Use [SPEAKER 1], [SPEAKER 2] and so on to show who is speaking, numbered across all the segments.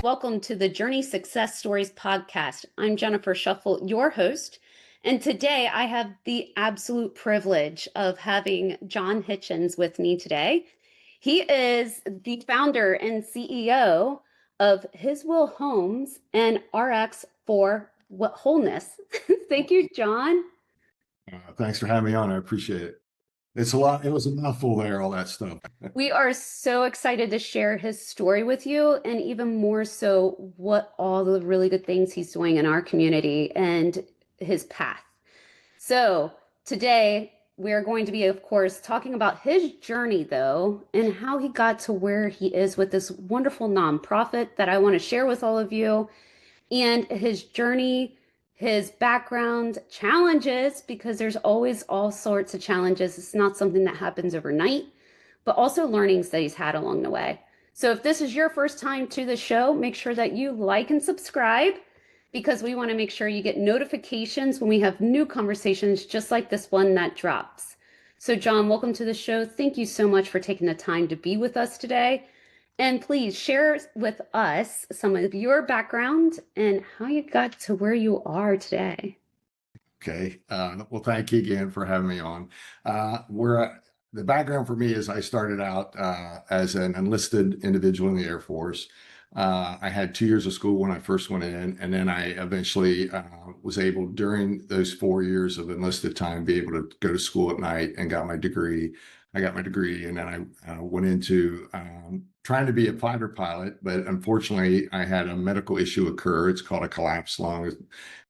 [SPEAKER 1] Welcome to the Journey Success Stories podcast. I'm Jennifer Shuffle, your host. And today I have the absolute privilege of having John Hitchens with me today. He is the founder and CEO of His Will Homes and RX for Wholeness. Thank you, John.
[SPEAKER 2] Thanks for having me on. I appreciate it. It's a lot. It was a mouthful there, all that stuff.
[SPEAKER 1] We are so excited to share his story with you, and even more so, what all the really good things he's doing in our community and his path. So, today we're going to be, of course, talking about his journey, though, and how he got to where he is with this wonderful nonprofit that I want to share with all of you, and his journey, his background, challenges, because there's always all sorts of challenges. It's not something that happens overnight, but also learnings that he's had along the way. So if this is your first time to the show, make sure that you like and subscribe, because we want to make sure you get notifications when we have new conversations just like this one that drops. So John, welcome to the show. Thank you so much for taking the time to be with us today. And please share with us some of your background and how you got to where you are today.
[SPEAKER 2] Okay. Well, thank you again for having me on. The background for me is I started out as an enlisted individual in the Air Force. I had 2 years of school when I first went in, and then I eventually was able, during those 4 years of enlisted time, be able to go to school at night and got my degree. I got my degree, and then I went into trying to be a fighter pilot, but unfortunately, I had a medical issue occur. It's called a collapsed lung,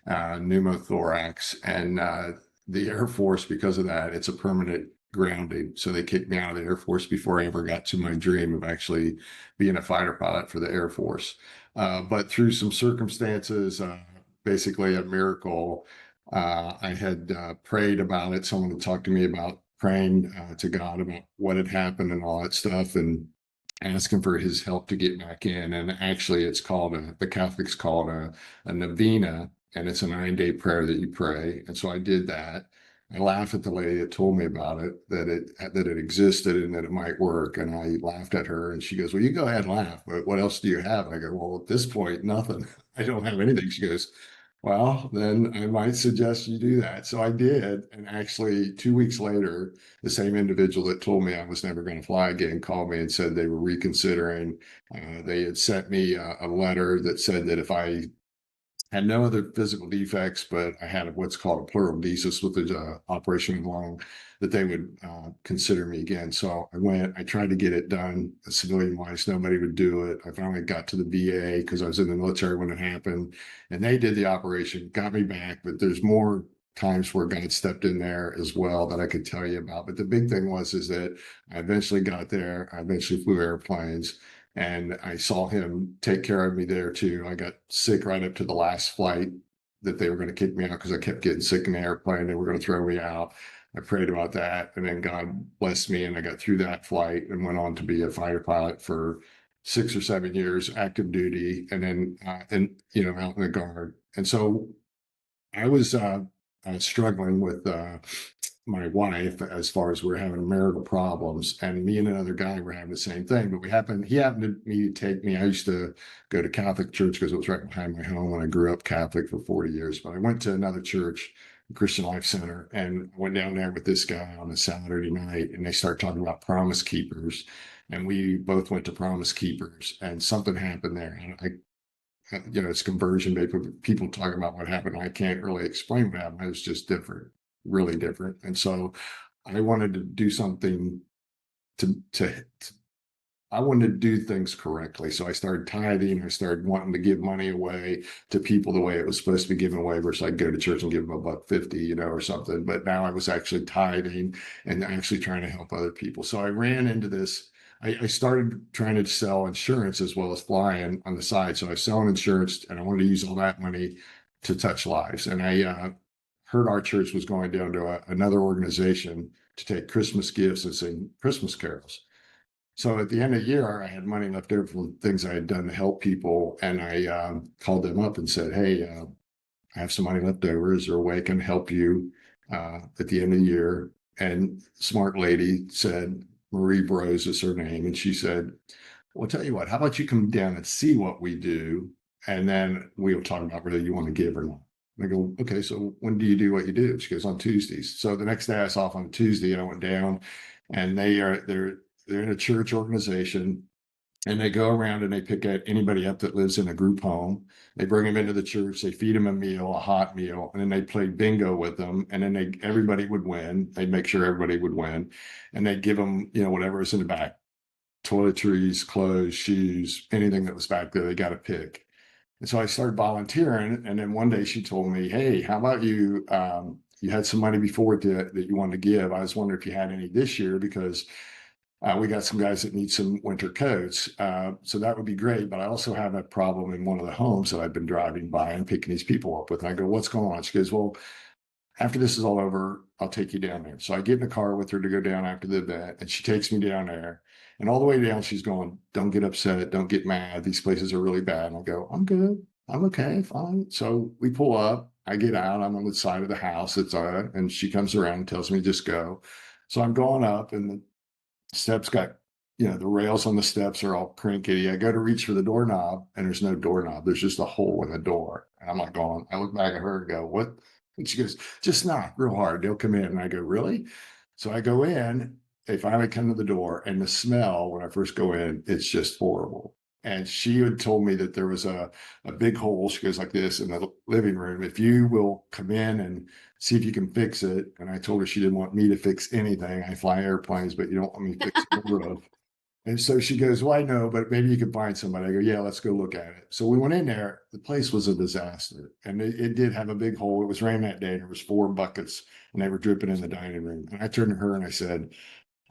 [SPEAKER 2] pneumothorax, and the Air Force, because of that, it's a permanent grounding. So they kicked me out of the Air Force before I ever got to my dream of actually being a fighter pilot for the Air Force. But through some circumstances, basically a miracle, I had prayed about it. Someone had talked to me about praying to God about what had happened and all that stuff, and asking for his help to get back in. And actually, it's called the Catholics call it a novena, and it's a 9-day prayer that you pray. And so I did that. I laughed at the lady that told me about it, that it existed and that it might work. And I laughed at her, and she goes, "Well, you go ahead and laugh, but what else do you have?" And I go, "Well, at this point, nothing. I don't have anything." She goes, "Well, then I might suggest you do that." So I did. And actually, 2 weeks later, the same individual that told me I was never going to fly again called me and said they were reconsidering. They had sent me a letter that said that if I had no other physical defects, but I had what's called a pleurodesis with the operation of the lung, that they would consider me again. So I went, I tried to get it done civilian wise. Nobody would do it. I finally got to the VA because I was in the military when it happened, and they did the operation, got me back. But there's more times where God stepped in there as well that I could tell you about. But the big thing is that I eventually got there. I eventually flew airplanes, and I saw him take care of me there too. I got sick right up to the last flight that they were going to kick me out because I kept getting sick in the airplane. They were going to throw me out. I prayed about that, and then God blessed me, and I got through that flight and went on to be a fighter pilot for 6 or 7 years, active duty, and then out in the Guard. And so I was struggling with my wife as far as we're having marital problems, and me and another guy were having the same thing. But he happened to take me. I used to go to Catholic church because it was right behind my home, and I grew up Catholic for 40 years. But I went to another church, Christian Life Center, and went down there with this guy on a Saturday night, and they start talking about Promise Keepers, and we both went to Promise Keepers, and something happened there. And it's conversion. People talking about what happened. I can't really explain what happened. It was just different, really different. And so I wanted to do something I wanted to do things correctly. So I started tithing. I started wanting to give money away to people the way it was supposed to be given away, versus I'd go to church and give them $1.50, or something. But now I was actually tithing and actually trying to help other people. So I ran into this. I started trying to sell insurance as well as flying on the side. So I was selling insurance, and I wanted to use all that money to touch lives. And I heard our church was going down to another organization to take Christmas gifts and sing Christmas carols. So at the end of the year, I had money left over from things I had done to help people. And I called them up and said, "Hey, I have some money left over. Is there a way I can help you at the end of the year?" And smart lady said, Marie Bros is her name. And she said, Well, tell you what, how about you come down and see what we do, and then we'll talk about whether you want to give or not. And I go, okay, so when do you do what you do? She goes, on Tuesdays. So the next day I saw off on Tuesday and I went down, and they're in a church organization, and they go around and they pick anybody up that lives in a group home. They bring them into the church, they feed them a meal, a hot meal, and then they play bingo with them. And then everybody would win. They'd make sure everybody would win. And they'd give them, whatever is in the back, toiletries, clothes, shoes, anything that was back there, they got to pick. And so I started volunteering. And then one day she told me, hey, how about you? You had some money before that you wanted to give. I was wondering if you had any this year, because we got some guys that need some winter coats. So that would be great. But I also have a problem in one of the homes that I've been driving by and picking these people up with. And I go, what's going on? She goes, well, after this is all over, I'll take you down there. So I get in the car with her to go down after the event, and she takes me down there. And all the way down, she's going, don't get upset. Don't get mad. These places are really bad. And I go, I'm good. I'm okay. Fine. So we pull up. I get out. I'm on the side of the house. And she comes around and tells me, just go. So I'm going up, and the steps got, the rails on the steps are all crinkety. I go to reach for the doorknob, and there's no doorknob. There's just a hole in the door. And I'm like going, I look back at her and go, what? And she goes, just knock real hard. They'll come in. And I go, really? So I go in. They finally come to the door, and the smell when I first go in, it's just horrible. And she had told me that there was a big hole. She goes like this in the living room. If you will come in and see if you can fix it. And I told her she didn't want me to fix anything. I fly airplanes, but you don't want me fixing the roof. And so she goes, well, I know, but maybe you can find somebody. I go, yeah, let's go look at it. So we went in there. The place was a disaster. And it did have a big hole. It was raining that day, and there was 4 buckets, and they were dripping in the dining room. And I turned to her and I said,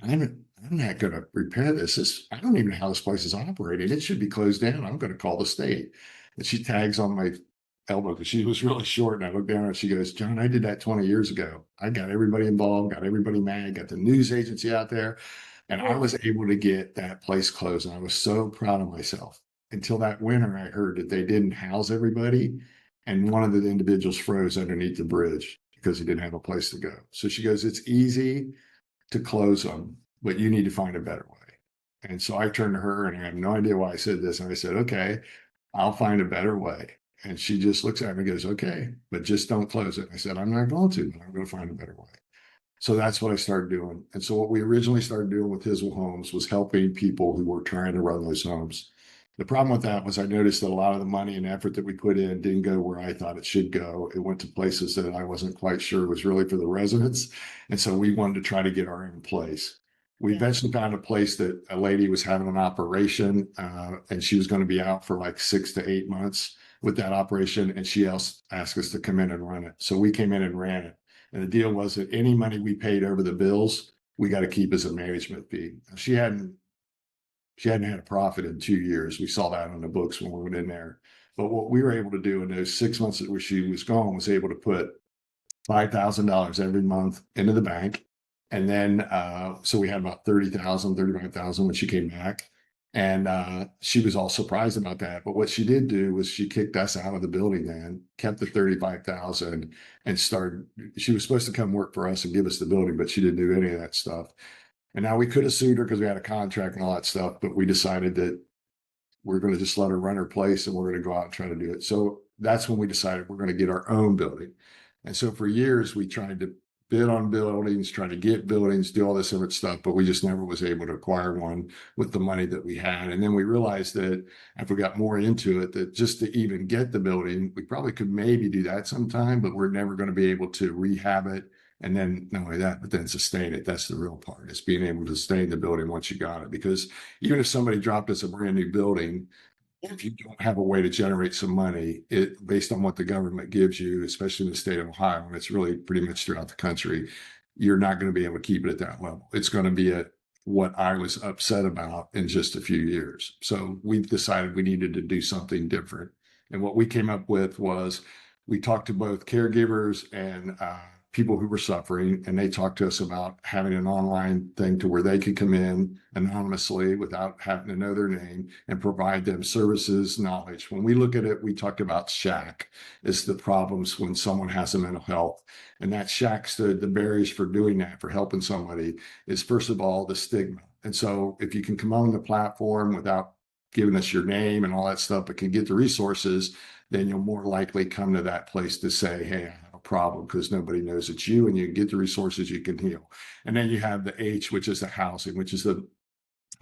[SPEAKER 2] I'm not going to repair this. I don't even know how this place is operating. It should be closed down. I'm going to call the state. And she tags on my elbow because she was really short. And I looked down and she goes, John, I did that 20 years ago. I got everybody involved, got everybody mad, got the news agency out there. And I was able to get that place closed. And I was so proud of myself. Until that winter, I heard that they didn't house everybody. And one of the individuals froze underneath the bridge because he didn't have a place to go. So she goes, it's easy to close them, but you need to find a better way. And so I turned to her, and I have no idea why I said this. And I said, okay, I'll find a better way. And she just looks at me and goes, okay, but just don't close it. I said, I'm not going to, but I'm going to find a better way. So that's what I started doing. And so what we originally started doing with Hiswell Homes was helping people who were trying to run those homes. The problem with that was I noticed that a lot of the money and effort that we put in didn't go where I thought it should go. It went to places that I wasn't quite sure was really for the residents. And so we wanted to try to get our own place. We eventually found a place that a lady was having an operation, and she was going to be out for like 6 to 8 months with that operation. And she asked us to come in and run it. So we came in and ran it. And the deal was that any money we paid over the bills, we got to keep as a management fee. She hadn't had a profit in 2 years. We saw that on the books when we went in there. But what we were able to do in those 6 months that she was gone was able to put $5,000 every month into the bank. And then, so we had about 30,000, 35,000 when she came back. And she was all surprised about that. But what she did do was she kicked us out of the building then, kept the 35,000, and started. She was supposed to come work for us and give us the building, but she didn't do any of that stuff. And now we could have sued her because we had a contract and all that stuff, but we decided that we're going to just let her run her place and we're going to go out and try to do it. So that's when we decided we're going to get our own building. And so for years, we tried to bid on buildings, try to get buildings, do all this different stuff, but we just never was able to acquire one with the money that we had. And then we realized that after we got more into it, that just to even get the building, we probably could maybe do that sometime, but we're never going to be able to rehab it. And then not only that, but then sustain it. That's the real part, is being able to sustain the building once you got it. Because even if somebody dropped us a brand new building, if you don't have a way to generate some money, it based on what the government gives you, especially in the state of Ohio, and it's really pretty much throughout the country, you're not going to be able to keep it at that level. It's going to be at what I was upset about in just a few years. So we decided we needed to do something different. And what we came up with was we talked to both caregivers and people who were suffering, and they talked to us about having an online thing to where they could come in anonymously without having to know their name and provide them services, knowledge. When we look at it, we talked about SHAC is the problems when someone has a mental health. And that SHAC stood, the barriers for doing that, for helping somebody, is first of all, the stigma. And so if you can come on the platform without giving us your name and all that stuff, but can get the resources, then you'll more likely come to that place to say, hey, I have a problem, because nobody knows it's you, and you get the resources, you can heal. And then you have the H, which is the housing, which is the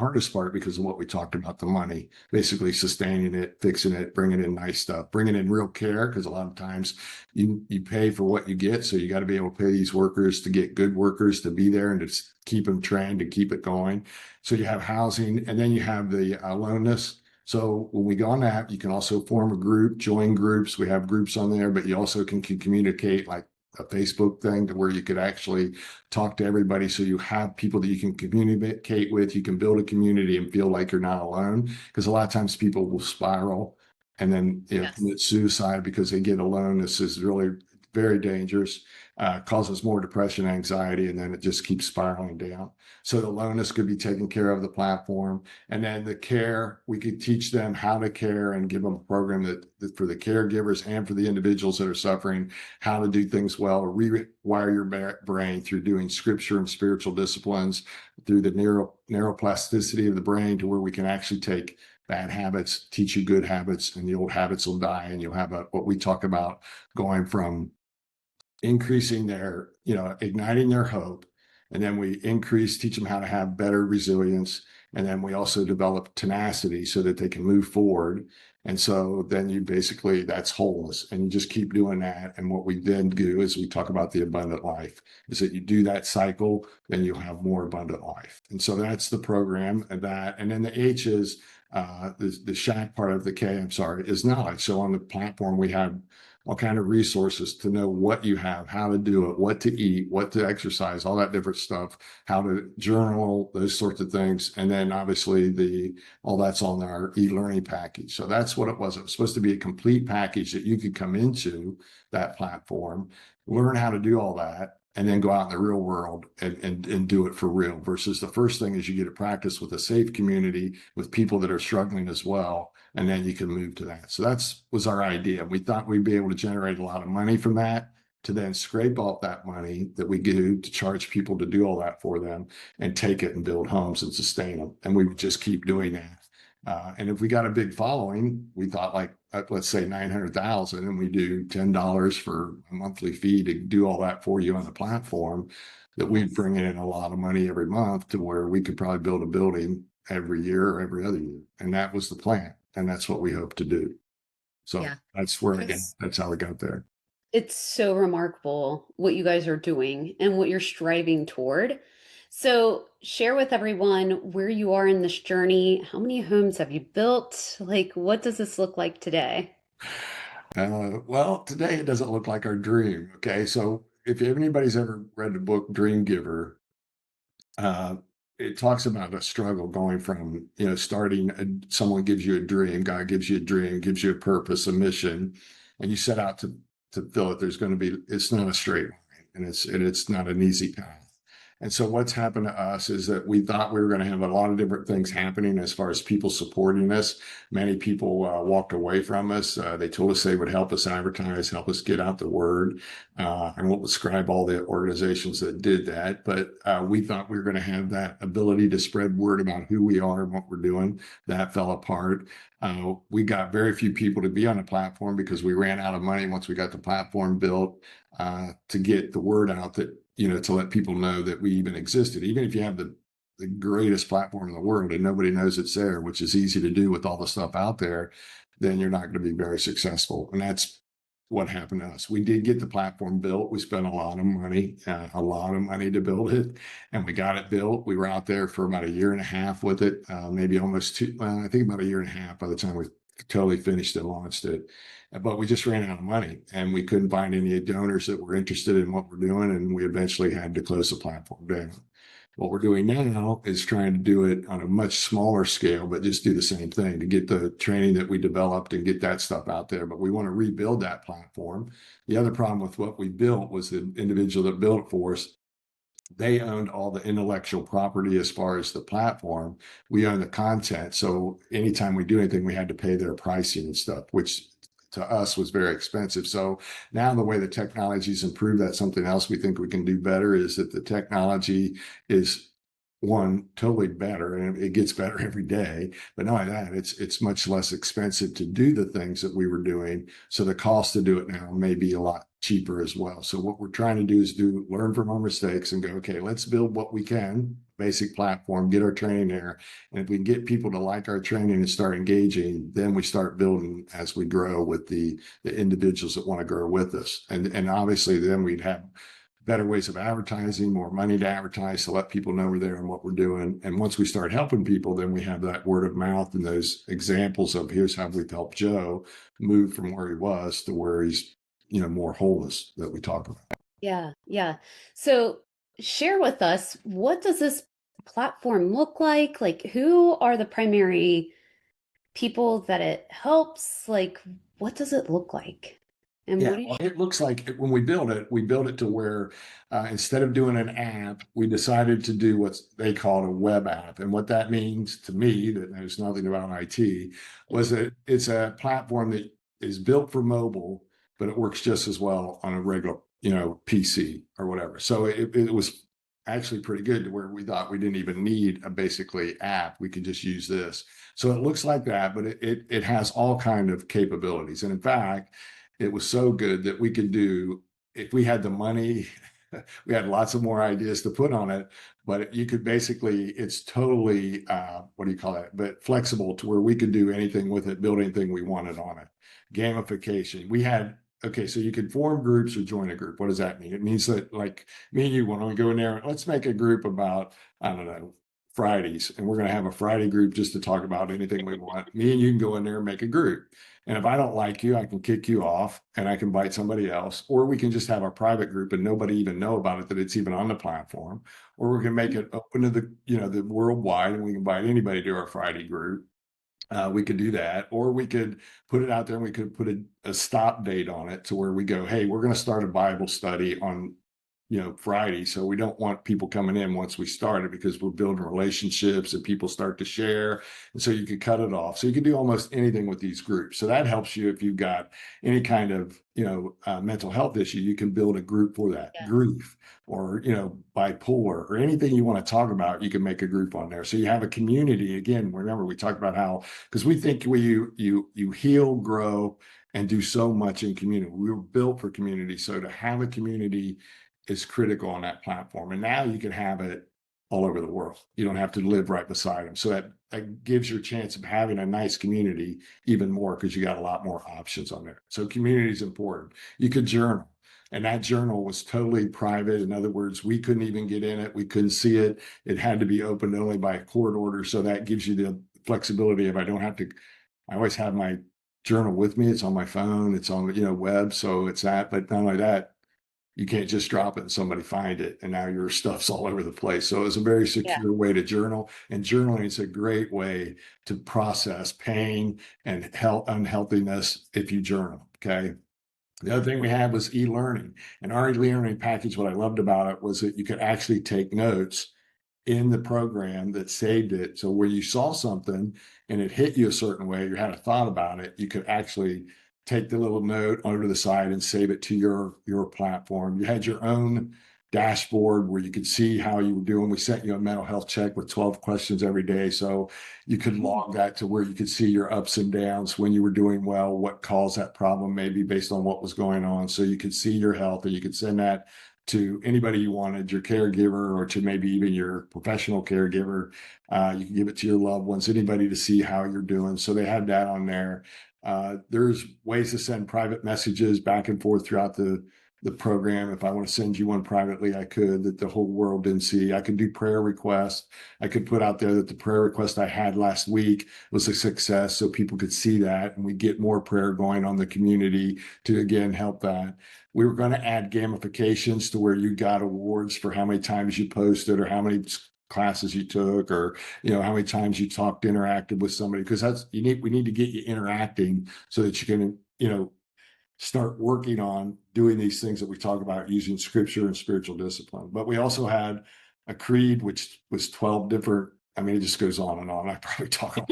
[SPEAKER 2] hardest part because of what we talked about, the money, basically sustaining it, fixing it, bringing in nice stuff, bringing in real care, because a lot of times you pay for what you get. So you got to be able to pay these workers to get good workers to be there and to keep them trained and keep it going. So you have housing, and then you have the aloneness. So when we go on that, you can also form a group, join groups. We have groups on there, but you also can communicate, like a Facebook thing, to where you could actually talk to everybody. So you have people that you can communicate with. You can build a community and feel like you're not alone. Because a lot of times people will spiral and then
[SPEAKER 1] Yes.
[SPEAKER 2] commit suicide because they get alone. This is really very dangerous, causes more depression, anxiety, and then it just keeps spiraling down. So the aloneness could be taken care of the platform. And then the care, we could teach them how to care and give them a program that for the caregivers and for the individuals that are suffering, how to do things well, rewire your brain through doing scripture and spiritual disciplines, through the neuroplasticity of the brain, to where we can actually take bad habits, teach you good habits, and the old habits will die. And you'll have what we talk about, going from increasing their, igniting their hope. And then we teach them how to have better resilience. And then we also develop tenacity so that they can move forward. And so then that's wholeness. And you just keep doing that. And what we then do is we talk about the abundant life, is that you do that cycle, then you'll have more abundant life. And so that's the program of that. And then the H is the shack part of the K, I'm sorry, is knowledge. So on the platform, we have all kind of resources to know what you have, how to do it, what to eat, what to exercise, all that different stuff, how to journal, those sorts of things. And then obviously all that's on our e-learning package. So that's what it was. It was supposed to be a complete package that you could come into that platform, learn how to do all that, and then go out in the real world and do it for real. Versus the first thing is you get to practice with a safe community with people that are struggling as well, and then you can move to that. So was our idea. We thought we'd be able to generate a lot of money from that, to then scrape off that money that we do to charge people to do all that for them, and take it and build homes and sustain them. And we would just keep doing that. And if we got a big following, we thought, like, let's say 900,000, and we do $10 for a monthly fee to do all that for you on the platform, that we'd bring in a lot of money every month, to where we could probably build a building every year or every other year. And that was the plan. And that's what we hope to do. So
[SPEAKER 1] Yeah.
[SPEAKER 2] that's how we got there.
[SPEAKER 1] It's so remarkable what you guys are doing and what you're striving toward. So, share with everyone where you are in this journey. How many homes have you built? Like, what does this look like today?
[SPEAKER 2] Well, today it doesn't look like our dream. Okay. So if anybody's ever read the book Dream Giver, uh, it talks about a struggle going from, someone gives you a dream, God gives you a dream, gives you a purpose, a mission, and you set out to fill it. It's not a straight line, and it's not an easy path. And so what's happened to us is that we thought we were going to have a lot of different things happening as far as people supporting us. Many people walked away from us. They told us they would help us advertise, help us get out the word. I won't describe all the organizations that did that, but we thought we were going to have that ability to spread word about who we are and what we're doing. That fell apart. We got very few people to be on the platform because we ran out of money once we got the platform built, to get the word out, that to let people know that we even existed. Even if you have the greatest platform in the world and nobody knows it's there, which is easy to do with all the stuff out there, then you're not going to be very successful. And that's what happened to us. We did get the platform built. We spent a lot of money to build it, and we got it built. We were out there for about a year and a half with it, maybe almost two, I think about a year and a half by the time we totally finished and launched it. But we just ran out of money, and we couldn't find any donors that were interested in what we're doing. And we eventually had to close the platform down. What we're doing now is trying to do it on a much smaller scale, but just do the same thing to get the training that we developed and get that stuff out there. But we want to rebuild that platform. The other problem with what we built was the individual that built it for us, they owned all the intellectual property as far as the platform. We own the content. So anytime we do anything, we had to pay their pricing and stuff, which to us was very expensive. So now the way the technology's improved, that's something else we think we can do better, is that the technology is one, totally better, and it gets better every day. But not only that, it's much less expensive to do the things that we were doing. So the cost to do it now may be a lot cheaper as well. So what we're trying to do is learn from our mistakes and go, okay, let's build what we can, basic platform, get our training there. And if we can get people to like our training and start engaging, then we start building as we grow with the individuals that want to grow with us. And obviously then we'd have better ways of advertising, more money to advertise to let people know we're there and what we're doing. And once we start helping people, then we have that word of mouth and those examples of here's how we've helped Joe move from where he was to where he's, more wholeness that we talk about.
[SPEAKER 1] Yeah, yeah. So share with us, what does this platform look like? Like, who are the primary people that it helps? Like, what does it look like? And
[SPEAKER 2] Yeah,
[SPEAKER 1] what do you,
[SPEAKER 2] well, it looks like when we built it to where instead of doing an app, we decided to do what they called a web app. And what that means to me, that knows nothing about IT, was that it's a platform that is built for mobile, but it works just as well on a regular, PC or whatever. So it was actually pretty good to where we thought we didn't even need a basically app. We could just use this. So it looks like that, but it has all kind of capabilities. And in fact, it was so good that we could do, if we had the money, we had lots of more ideas to put on it, but you could basically, it's totally, what do you call it? But flexible to where we could do anything with it, build anything we wanted on it. Gamification. We had, okay, so you could form groups or join a group. What does that mean? It means that like me and you, when we go in there, let's make a group about, I don't know, Fridays, and we're going to have a Friday group just to talk about anything we want. Me and you can go in there and make a group. And if I don't like you, I can kick you off and I can invite somebody else, or we can just have our private group and nobody even know about it, that it's even on the platform, or we can make it open to the worldwide and we can invite anybody to our Friday group. We could do that, or we could put it out there and we could put a stop date on it to where we go, hey, we're going to start a Bible study on Friday. So we don't want people coming in once we start it because we're building relationships and people start to share. And so you could cut it off. So you can do almost anything with these groups. So that helps you if you've got any kind of, mental health issue, you can build a group for that.
[SPEAKER 1] yeah,
[SPEAKER 2] Grief or, bipolar or anything you want to talk about, you can make a group on there. So you have a community. Again, remember we talked about how, because we think you heal, grow, and do so much in community. We were built for community. So to have a community is critical on that platform. And now you can have it all over the world. You don't have to live right beside them. So that gives your chance of having a nice community even more because you got a lot more options on there. So community is important. You could journal. And that journal was totally private. In other words, we couldn't even get in it. We couldn't see it. It had to be opened only by a court order. So that gives you the flexibility of I don't have to, I always have my journal with me. It's on my phone. It's on, web. So it's that, but not only that, you can't just drop it and somebody find it and now your stuff's all over the place. So it's a very
[SPEAKER 1] yeah,
[SPEAKER 2] secure way to journal, and journaling is a great way to process pain and health unhealthiness if you journal. Okay. The other thing we had was e-learning, and our e-learning package. What I loved about it was that you could actually take notes in the program that saved it. So where you saw something and it hit you a certain way, you had a thought about it, you could actually take the little note under the side and save it to your platform. You had your own dashboard where you could see how you were doing. We sent you a mental health check with 12 questions every day. So you could log that to where you could see your ups and downs, when you were doing well, what caused that problem, maybe based on what was going on. So you could see your health, and you could send that to anybody you wanted, your caregiver, or to maybe even your professional caregiver. You can give it to your loved ones, anybody, to see how you're doing. So they had that on there. There's ways to send private messages back and forth throughout the program. If I want to send you one privately, I could, that the whole world didn't see. I could do prayer requests. I could put out there that the prayer request I had last week was a success, so people could see that, and we get more prayer going on the community to again help that. We were going to add gamifications to where you got awards for how many times you posted or how many classes you took, or how many times you talked, interacted with somebody, because we need to get you interacting so that you can start working on doing these things that we talk about using scripture and spiritual discipline. But we also had a creed, which was 12 different, I mean, it just goes on and on. I probably talk a lot.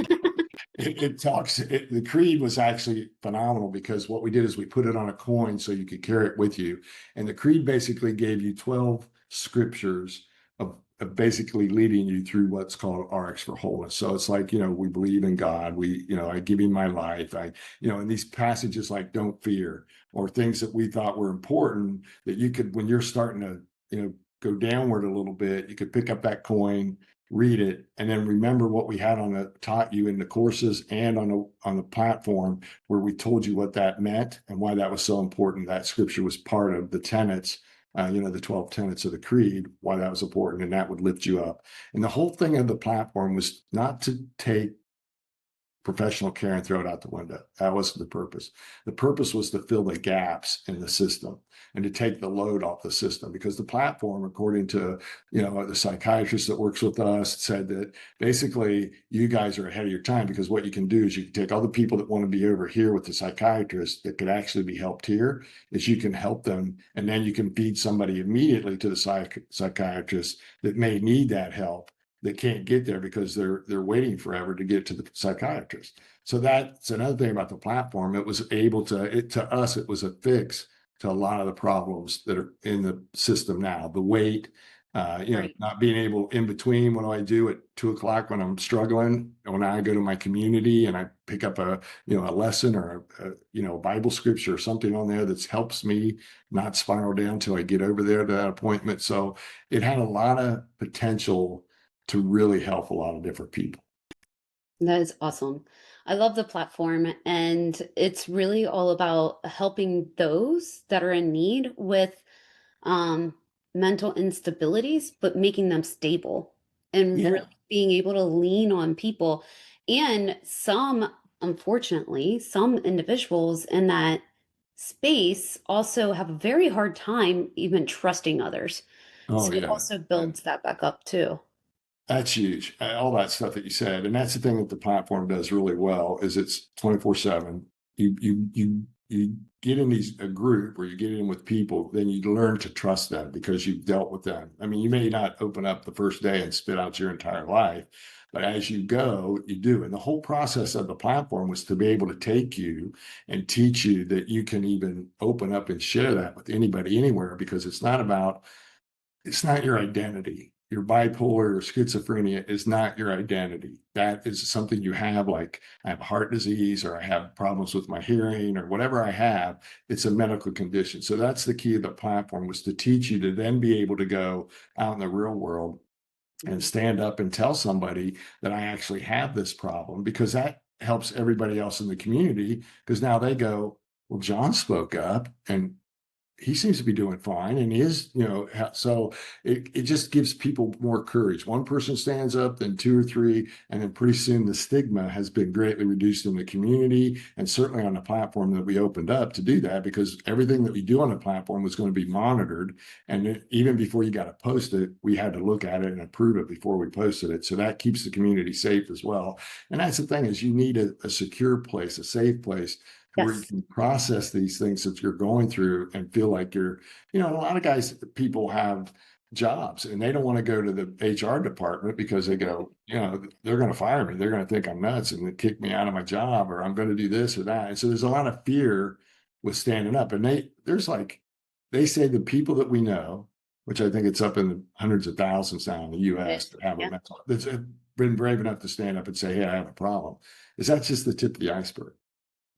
[SPEAKER 2] The creed was actually phenomenal because what we did is we put it on a coin so you could carry it with you. And the creed basically gave you 12 scriptures of of basically leading you through what's called RX for wholeness. So it's like, we believe in God. I give him my life. And these passages like don't fear or things that we thought were important that you could, when you're starting to, go downward a little bit, you could pick up that coin, read it, and then remember what we had taught you in the courses and on the platform where we told you what that meant and why that was so important. That scripture was part of the tenets, the 12 tenets of the creed, why that was important, and that would lift you up. And the whole thing of the platform was not to take professional care and throw it out the window. That wasn't the purpose. The purpose was to fill the gaps in the system and to take the load off the system, because the platform, according to the psychiatrist that works with us, said that basically you guys are ahead of your time, because what you can do is you can take all the people that want to be over here with the psychiatrist that could actually be helped here, is you can help them, and then you can feed somebody immediately to the psychiatrist that may need that help, that can't get there because they're waiting forever to get to the psychiatrist. So that's another thing about the platform. It was able to us, it was a fix to a lot of the problems that are in the system now. The wait,
[SPEAKER 1] Right.
[SPEAKER 2] not being able in between. What do I do at 2 o'clock when I'm struggling? When I go to my community and I pick up a lesson or a Bible scripture or something on there that helps me not spiral down till I get over there to that appointment. So it had a lot of potential to really help a lot of different people.
[SPEAKER 1] That is awesome. I love the platform, and it's really all about helping those that are in need with um, mental instabilities, but making them stable and
[SPEAKER 2] Yeah.
[SPEAKER 1] really being able to lean on people. And unfortunately, some individuals in that space also have a very hard time even trusting others.
[SPEAKER 2] Oh
[SPEAKER 1] So it
[SPEAKER 2] yeah.
[SPEAKER 1] also builds that back up too.
[SPEAKER 2] That's huge. All that stuff that you said, and that's the thing that the platform does really well is it's 24/7. You get in a group or you get in with people, then you learn to trust them because you've dealt with them. I mean, you may not open up the first day and spit out your entire life, but as you go, you do. And the whole process of the platform was to be able to take you and teach you that you can even open up and share that with anybody, anywhere, because it's not your identity. Your bipolar or schizophrenia is not your identity. That is something you have, like I have heart disease or I have problems with my hearing or whatever I have. It's a medical condition. So that's the key of the platform, was to teach you to then be able to go out in the real world and
[SPEAKER 1] Mhm.
[SPEAKER 2] stand up and tell somebody that I actually have this problem, because that helps everybody else in the community, because now they go, well, John spoke up and he seems to be doing fine, and he is, so it just gives people more courage. One person stands up, then two or three, and then pretty soon the stigma has been greatly reduced in the community, and certainly on the platform that we opened up to do that, because everything that we do on the platform was going to be monitored. And even before you got to post it, we had to look at it and approve it before we posted it. So that keeps the community safe as well. And that's the thing, is you need a secure place, a safe place where you
[SPEAKER 1] Yes.
[SPEAKER 2] can process these things that you're going through and feel like a lot of people have jobs and they don't want to go to the HR department because they go, they're going to fire me. They're going to think I'm nuts and kick me out of my job, or I'm going to do this or that. And so there's a lot of fear with standing up. And they say the people that we know, which I think it's up in the hundreds of thousands now in the
[SPEAKER 1] It
[SPEAKER 2] US
[SPEAKER 1] is.
[SPEAKER 2] that have a
[SPEAKER 1] Yeah.
[SPEAKER 2] mental, that's been brave enough to stand up and say, hey, I have a problem. Is that's just the tip of the iceberg.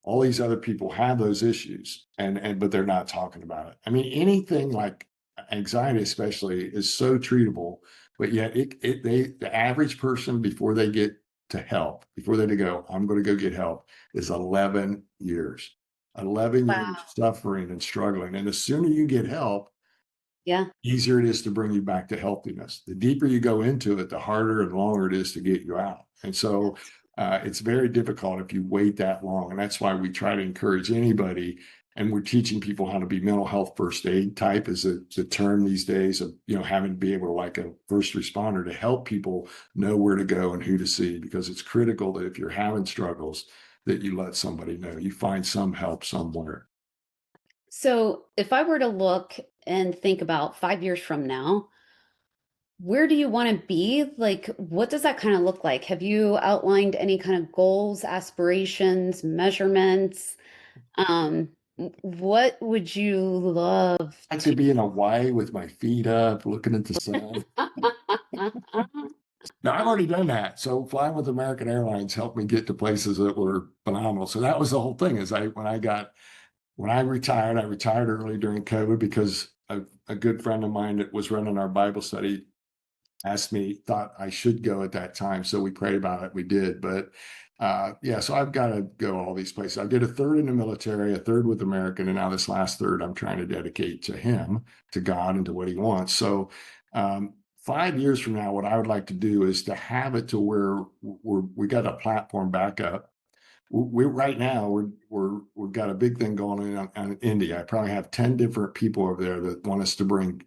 [SPEAKER 2] All these other people have those issues, and but they're not talking about it. I mean, anything like anxiety especially is so treatable, but yet the average person, before they get to help, before they go, I'm going to go get help, is 11 years. 11 years
[SPEAKER 1] Wow.
[SPEAKER 2] suffering and struggling. And the sooner you get help,
[SPEAKER 1] Yeah.
[SPEAKER 2] easier it is to bring you back to healthiness. The deeper you go into it, the harder and longer it is to get you out. And so it's very difficult if you wait that long. And that's why we try to encourage anybody. And we're teaching people how to be mental health first aid type, is the term these days of, having to be able to, like a first responder, to help people know where to go and who to see, because it's critical that if you're having struggles, that you let somebody know, you find some help somewhere.
[SPEAKER 1] So if I were to look and think about 5 years from now, where do you want to be? Like, what does that kind of look like? Have you outlined any kind of goals, aspirations, measurements? What would you love
[SPEAKER 2] I
[SPEAKER 1] to?
[SPEAKER 2] could be in Hawaii with my feet up, looking at the sun. Now, I've already done that. So flying with American Airlines helped me get to places that were phenomenal. So that was the whole thing is when I retired early during COVID because a good friend of mine that was running our Bible study asked me, thought I should go at that time. So we prayed about it. We did. But yeah, so I've got to go all these places. I did a third in the military, a third with American, and now this last third I'm trying to dedicate to him, to God, and to what he wants. So 5 years from now, what I would like to do is to have it to where we got a platform back up. We right now we've got a big thing going on in India. I probably have 10 different people over there that want us to bring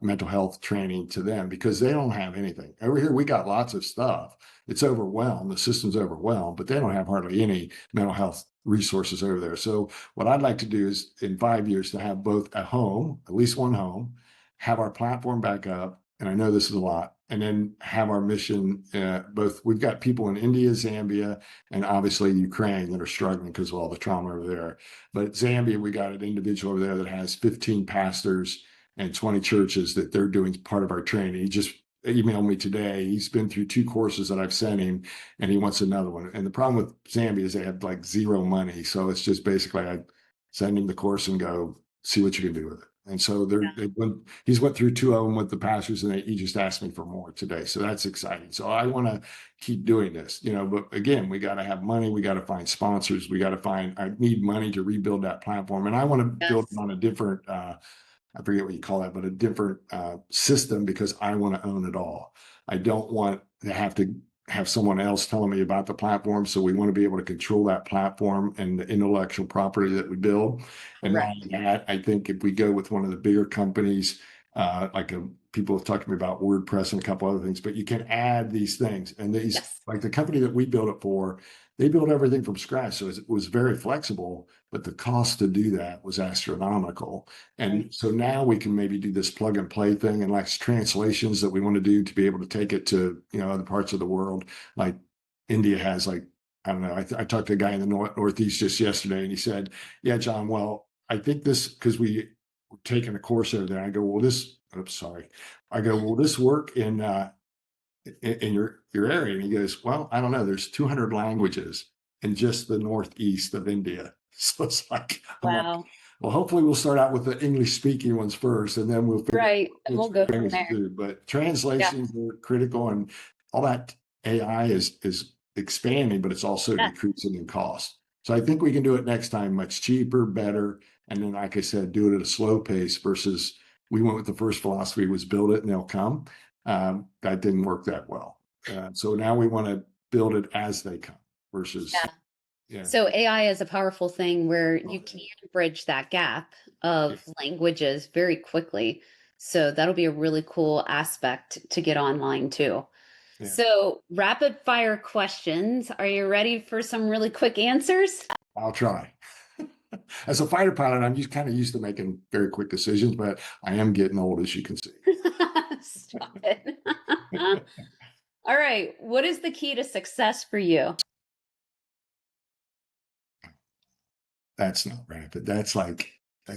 [SPEAKER 2] mental health training to them because they don't have anything. Over here, we got lots of stuff. It's overwhelmed. The system's overwhelmed, but they don't have hardly any mental health resources over there. So what I'd like to do is in 5 years to have both a home, at least one home, have our platform back up. And I know this is a lot, and then have our mission. Both we've got people in India, Zambia, and obviously Ukraine that are struggling because of all the trauma over there. But Zambia, we got an individual over there that has 15 pastors and 20 churches that they're doing part of our training. He just emailed me today. He's been through 2 courses that I've sent him, and he wants another one. And the problem with Zambia is they have like zero money. So it's just basically I send him the course and go see what you can do with it. And so he's went through 2 of them with the pastors, and he just asked me for more today. So that's exciting. So I want to keep doing this, but again, we got to have money. We got to find sponsors. I need money to rebuild that platform. And I want to build it
[SPEAKER 1] Yes.
[SPEAKER 2] on a different, I forget what you call that, but a different system because I want to own it all. I don't want to have someone else telling me about the platform. So we want to be able to control that platform and the intellectual property that we build. And not
[SPEAKER 1] Correct.
[SPEAKER 2] only that, I think if we go with one of the bigger companies, people have talked to me about WordPress and a couple other things, but you can add these things. And
[SPEAKER 1] Yes.
[SPEAKER 2] like the company that we built it for, they built everything from scratch. So it was very flexible, but the cost to do that was astronomical.
[SPEAKER 1] Right.
[SPEAKER 2] And so now we can maybe do this plug and play thing and like translations that we want to do to be able to take it to, other parts of the world. Like India has like, I don't know. I talked to a guy in the Northeast just yesterday and he said, yeah, John, well, I think this, because we were taking a course over there. I go, well, oops, sorry. I go, will this work in your area? And he goes, well, I don't know. There's 200 languages in just the northeast of India. So it's like, I'm like,
[SPEAKER 1] Wow.
[SPEAKER 2] well, hopefully we'll start out with the English speaking ones first, and then we'll figure out
[SPEAKER 1] Right. And
[SPEAKER 2] which
[SPEAKER 1] we'll go from
[SPEAKER 2] things to
[SPEAKER 1] there.
[SPEAKER 2] do. But
[SPEAKER 1] Yes.
[SPEAKER 2] translations are critical, and all that AI is expanding, but it's also
[SPEAKER 1] Yes.
[SPEAKER 2] decreasing in cost. So I think we can do it next time much cheaper, better, and then, like I said, do it at a slow pace versus we went with the first philosophy was build it and they'll come. That didn't work that well. So now we want to build it as they come versus,
[SPEAKER 1] Yeah.
[SPEAKER 2] yeah.
[SPEAKER 1] So AI is a powerful thing where you
[SPEAKER 2] Okay.
[SPEAKER 1] can bridge that gap
[SPEAKER 2] Yeah.
[SPEAKER 1] of languages very quickly. So that'll be a really cool aspect to get online too.
[SPEAKER 2] Yeah.
[SPEAKER 1] So, rapid fire questions. Are you ready for some really quick answers?
[SPEAKER 2] I'll try. As a fighter pilot, I'm just kind of used to making very quick decisions, but I am getting old, as you can see.
[SPEAKER 1] Stop it. All right. What is the key to success for you?
[SPEAKER 2] That's not rapid. That's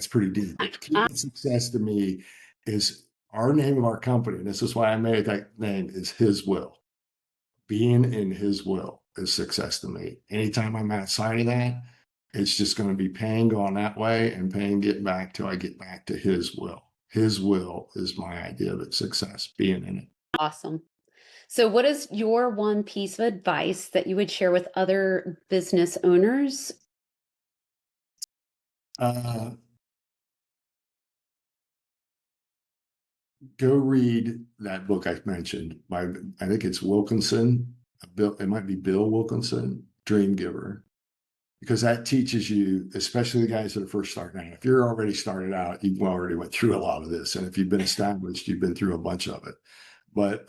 [SPEAKER 2] pretty deep. But the key to success to me is our name of our company. And this is why I made that name is His Will. Being in His will is success to me. Anytime I'm outside of that, it's just going to be pain going that way and pain getting back till I get back to His will. His will is my idea of success, being in it.
[SPEAKER 1] Awesome. So, what is your one piece of advice that you would share with other business owners?
[SPEAKER 2] Uh, Go read that book I mentioned by, I think it's Wilkinson. It might be Bill Wilkinson, Dream Giver, because that teaches you, especially the guys that are first starting out. If you're already started out, you've already went through a lot of this, and if you've been established, you've been through a bunch of it. But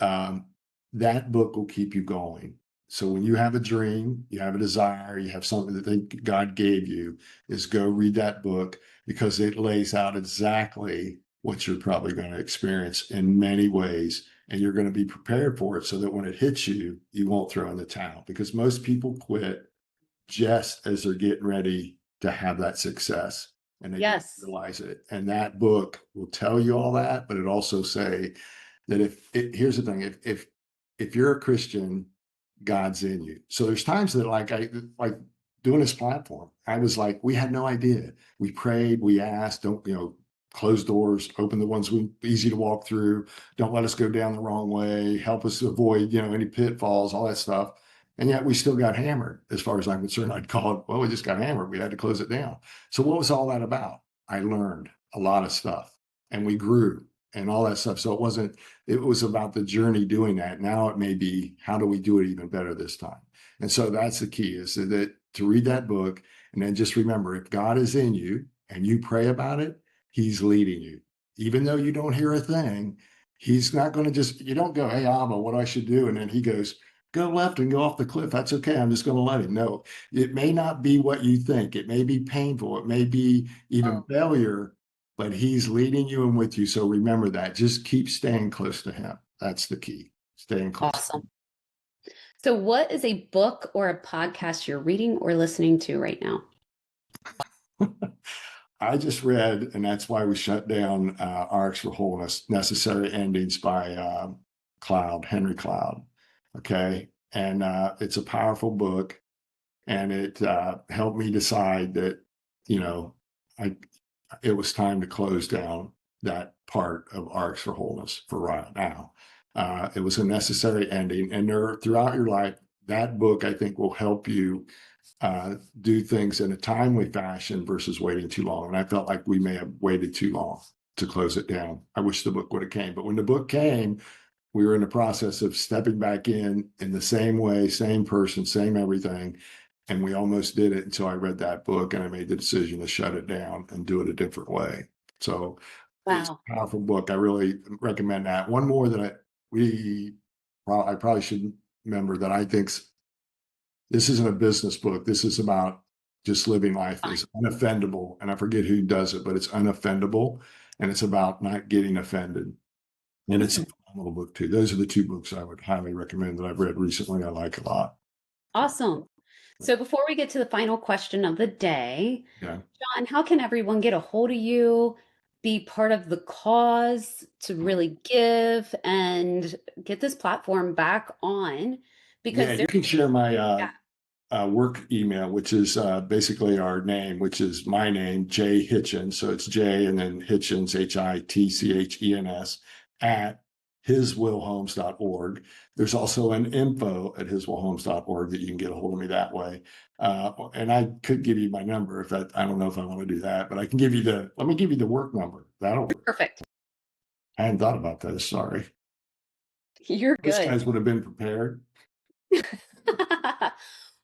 [SPEAKER 2] that book will keep you going. So when you have a dream, you have a desire, you have something that God gave you, is go read that book because it lays out exactly what you're probably going to experience in many ways. And you're going to be prepared for it so that when it hits you, you won't throw in the towel because most people quit just as they're getting ready to have that success. and they don't
[SPEAKER 1] Yes.
[SPEAKER 2] realize it. And that book will tell you all that, but it also say that here's the thing, if you're a Christian, God's in you. So there's times that like doing this platform, I was like, we had no idea. We prayed, we asked, don't, close doors, open the ones we easy to walk through, don't let us go down the wrong way, help us avoid, any pitfalls, all that stuff. And yet we still got hammered. As far as I'm concerned, I'd call it, well, we just got hammered. We had to close it down. So what was all that about? I learned a lot of stuff and we grew and all that stuff. So it was about the journey doing that. Now it may be, how do we do it even better this time? And so that's the key, is that to read that book and then just remember, if God is in you and you pray about it, he's leading you. Even though you don't hear a thing, he's not going to you don't go, hey, Abba, what I should do? And then he goes, go left and go off the cliff. That's okay. I'm just going to let him. No, it may not be what you think. It may be painful. It may be even
[SPEAKER 1] Oh,
[SPEAKER 2] failure, but he's leading you and with you. So remember that. Just keep staying close to him. That's the key. Staying close.
[SPEAKER 1] awesome. So, what is a book or a podcast you're reading or listening to right now?
[SPEAKER 2] I just read, and that's why we shut down Arcs for Wholeness, Necessary Endings by Henry Cloud. Okay. And it's a powerful book. And it helped me decide that, I it was time to close down that part of Arcs for Wholeness for right now. It was a necessary ending. And throughout your life, that book, I think, will help you do things in a timely fashion versus waiting too long. And I felt like we may have waited too long to close it down. I wish the book would have came, but when the book came, we were in the process of stepping back in the same way, same person, same everything. And we almost did it until I read that book and I made the decision to shut it down and do it a different way. So it's
[SPEAKER 1] Wow.
[SPEAKER 2] a powerful book. I really recommend that. One more that I probably should remember that I think this isn't a business book. This is about just living life
[SPEAKER 1] Fine.
[SPEAKER 2] is unoffendable. And I forget who does it, but it's unoffendable. And it's about not getting offended. And it's a
[SPEAKER 1] Hmm.
[SPEAKER 2] phenomenal book too. Those are the two books I would highly recommend that I've read recently. I like a lot.
[SPEAKER 1] Awesome. So, before we get to the final question of the day,
[SPEAKER 2] Yeah.
[SPEAKER 1] John, how can everyone get a hold of you, be part of the cause to really give and get this platform back on?
[SPEAKER 2] Yeah.
[SPEAKER 1] Because
[SPEAKER 2] You
[SPEAKER 1] there's,
[SPEAKER 2] can share my
[SPEAKER 1] yeah,
[SPEAKER 2] work email, which is basically our name, which is my name, J Hitchens. So it's J and then Hitchens, Hitchens, at hiswillhomes.org. There's also an info at hiswillhomes.org that you can get a hold of me that way. And I could give you my number if that, I don't know if I want to do that, but I can give you let me give you the work number. That'll work.
[SPEAKER 1] perfect.
[SPEAKER 2] I hadn't thought about that. Sorry.
[SPEAKER 1] You're
[SPEAKER 2] Those
[SPEAKER 1] good.
[SPEAKER 2] guys would have been prepared.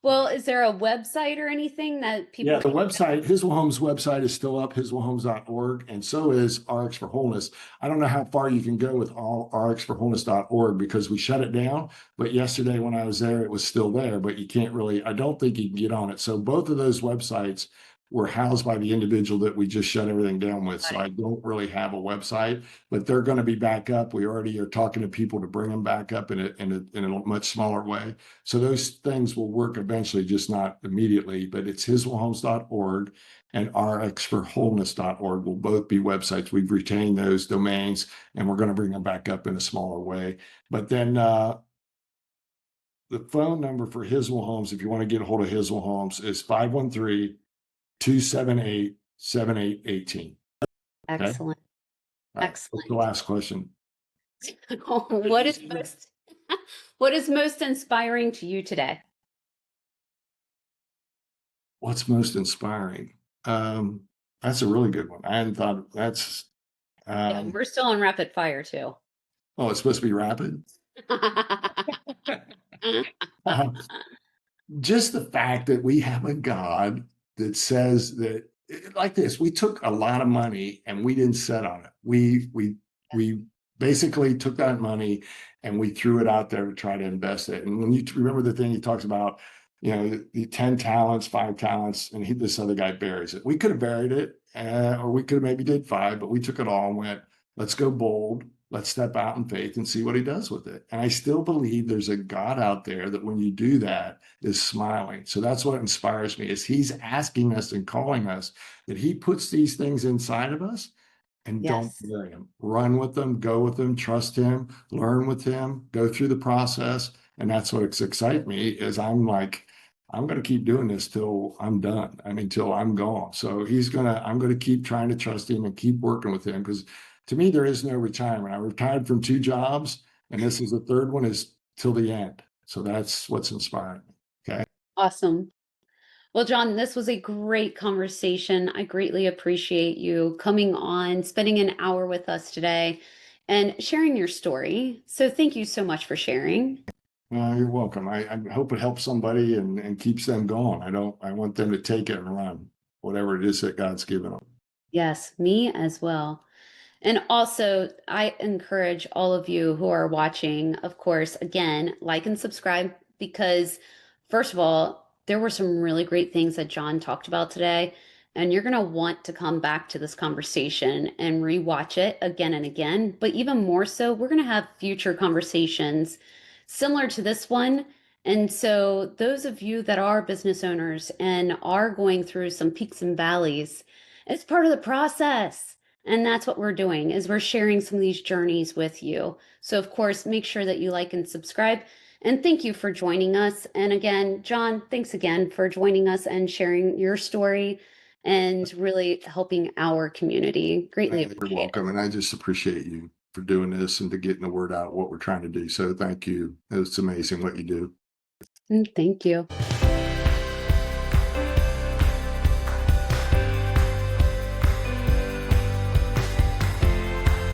[SPEAKER 1] Well, is there a website or anything that
[SPEAKER 2] Yeah,
[SPEAKER 1] people
[SPEAKER 2] the
[SPEAKER 1] can?
[SPEAKER 2] website, Hiswell Homes website is still up, hiswellhomes.org, and so is RX for Wholeness. I don't know how far you can go with all rxforwholeness.org because we shut it down. But yesterday when I was there, it was still there, but you can't really, I don't think you can get on it. So both of those websites were housed by the individual that we just shut everything down with.
[SPEAKER 1] Got
[SPEAKER 2] So
[SPEAKER 1] it.
[SPEAKER 2] I don't really have a website, but they're going to be back up. We already are talking to people to bring them back up in a much smaller way. So those things will work eventually, just not immediately, but it's hiswellhomes.org and rxforwholeness.org will both be websites. We've retained those domains and we're going to bring them back up in a smaller way. But then the phone number for Hiswell Homes, if you want to get a hold of Hiswell Homes, is 513-278-7818. Okay.
[SPEAKER 1] Excellent.
[SPEAKER 2] All right. What's the
[SPEAKER 1] Excellent.
[SPEAKER 2] last question?
[SPEAKER 1] What is most what is most inspiring to you today?
[SPEAKER 2] What's most inspiring? That's a really good one. I hadn't thought that's
[SPEAKER 1] Yeah,
[SPEAKER 2] um
[SPEAKER 1] we're still on rapid fire too.
[SPEAKER 2] oh, it's supposed to be rapid. Just the fact that we have a God that says that like this, we took a lot of money and we didn't set on it. We basically took that money and we threw it out there to try to invest it. And when you remember the thing he talks about, the 10 talents, 5 talents, and this other guy buries it. We could have buried it, or we could have maybe did 5, but we took it all and went, let's go bold. let's step out in faith and see what he does with it. And I still believe there's a God out there that when you do that is smiling. So that's what inspires me is he's asking us and calling us that he puts these things inside of us and don't
[SPEAKER 1] Yes.
[SPEAKER 2] bury him. Run with them, go with him, trust him, learn with him, go through the process. And that's what excites me is I'm like, I'm going to keep doing this till I'm done. I mean, till I'm gone. So I'm going to keep trying to trust him and keep working with him because to me, there is no retirement. I retired from 2 jobs and this is the third one is till the end. So that's what's inspiring me. Okay.
[SPEAKER 1] Awesome. Well, John, this was a great conversation. I greatly appreciate you coming on, spending an hour with us today, and sharing your story. So, thank you so much for sharing.
[SPEAKER 2] You're welcome. I hope it helps somebody and keeps them going. I want them to take it and run, whatever it is that God's given them.
[SPEAKER 1] Yes, me as well. And also, I encourage all of you who are watching, of course, again, like and subscribe because, first of all, there were some really great things that John talked about today. And you're going to want to come back to this conversation and rewatch it again and again. But even more so, we're going to have future conversations similar to this one. And so, those of you that are business owners and are going through some peaks and valleys, it's part of the process. And that's what we're doing is we're sharing some of these journeys with you. So of course, make sure that you like and subscribe. And thank you for joining us. And again, John, thanks again for joining us and sharing your story and really helping our community. Greatly
[SPEAKER 2] You're
[SPEAKER 1] appreciate
[SPEAKER 2] welcome. And I just appreciate you for doing this and to getting the word out what we're trying to do. So thank you. It's amazing what you do.
[SPEAKER 1] it. And thank you.